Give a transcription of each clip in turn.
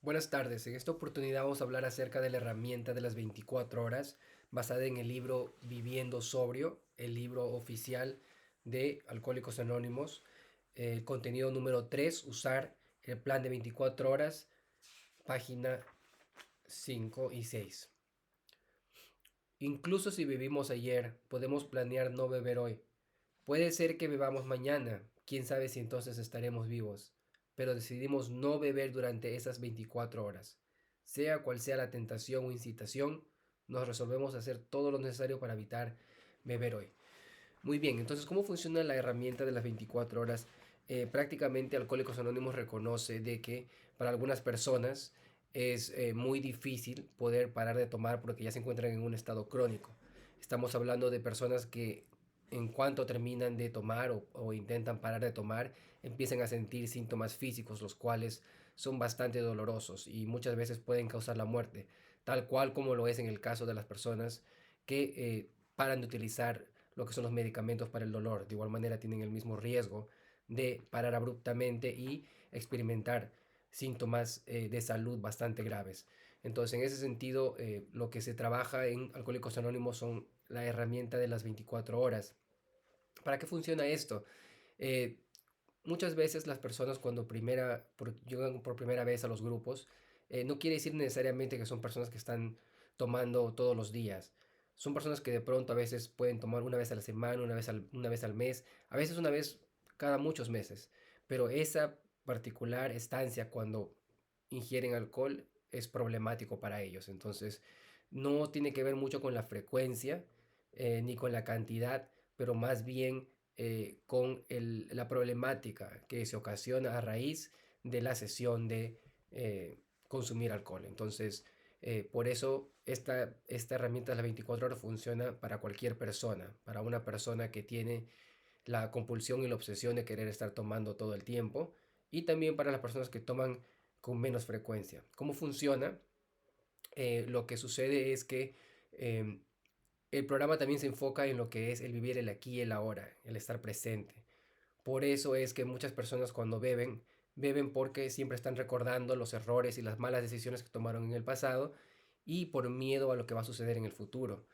Buenas tardes. En esta oportunidad vamos a hablar acerca de la herramienta de las 24 horas basada en el libro Viviendo Sobrio, el libro oficial de Alcohólicos Anónimos. Contenido número 3: usar el plan de 24 horas, página 5 y 6. Incluso si bebimos ayer, podemos planear no beber hoy. Puede ser que bebamos mañana, quién sabe si entonces estaremos vivos, pero decidimos no beber durante esas 24 horas. Sea cual sea la tentación o incitación, nos resolvemos a hacer todo lo necesario para evitar beber hoy. Muy bien, entonces, ¿cómo funciona la herramienta de las 24 horas? Prácticamente Alcohólicos Anónimos reconoce de que para algunas personas es muy difícil poder parar de tomar porque ya se encuentran en un estado crónico. Estamos hablando de personas que en cuanto terminan de tomar o intentan parar de tomar, empiezan a sentir síntomas físicos, los cuales son bastante dolorosos y muchas veces pueden causar la muerte, tal cual como lo es en el caso de las personas que paran de utilizar lo que son los medicamentos para el dolor. De igual manera tienen el mismo riesgo de parar abruptamente y experimentar síntomas de salud bastante graves. Entonces, en ese sentido, lo que se trabaja en Alcohólicos Anónimos son la herramienta de las 24 horas. ¿Para qué funciona esto? Eh, Muchas veces las personas cuando llegan por primera vez a los grupos, no quiere decir necesariamente que son personas que están tomando todos los días. Son personas que de pronto a veces pueden tomar una vez a la semana, una vez al mes, a veces una vez cada muchos meses. Pero esa particular estancia cuando ingieren alcohol es problemático para ellos. Entonces, no tiene que ver mucho con la frecuencia ni con la cantidad, pero más bien con la problemática que se ocasiona a raíz de la sesión de consumir alcohol. Entonces, por eso esta herramienta de las 24 horas funciona para cualquier persona, para una persona que tiene la compulsión y la obsesión de querer estar tomando todo el tiempo, y también para las personas que toman con menos frecuencia. ¿Cómo funciona? Lo que sucede es que em, el programa también se enfoca en lo que es el vivir el aquí y el ahora, el estar presente. Por eso es que muchas personas cuando beben, beben porque siempre están recordando los errores y las malas decisiones que tomaron en el pasado y por miedo a lo que va a suceder en el futuro.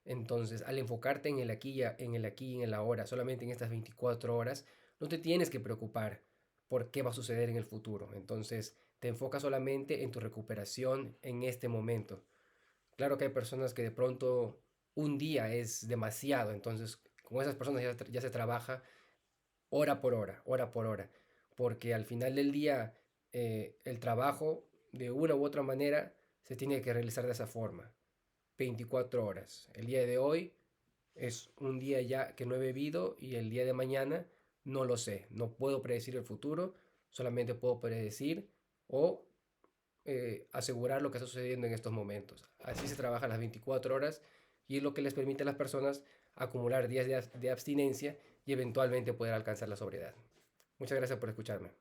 Entonces, al enfocarte en el aquí y en el ahora, solamente en estas 24 horas, no te tienes que preocupar por qué va a suceder en el futuro. Entonces, te enfocas solamente en tu recuperación en este momento. Claro que hay personas que de pronto un día es demasiado, entonces con esas personas ya se trabaja hora por hora, porque al final del día el trabajo de una u otra manera se tiene que realizar de esa forma, 24 horas. El día de hoy es un día ya que no he bebido y el día de mañana no lo sé, no puedo predecir el futuro, solamente puedo predecir o asegurar lo que está sucediendo en estos momentos. Así se trabaja las 24 horas y es lo que les permite a las personas acumular días de abstinencia y eventualmente poder alcanzar la sobriedad. Muchas gracias por escucharme.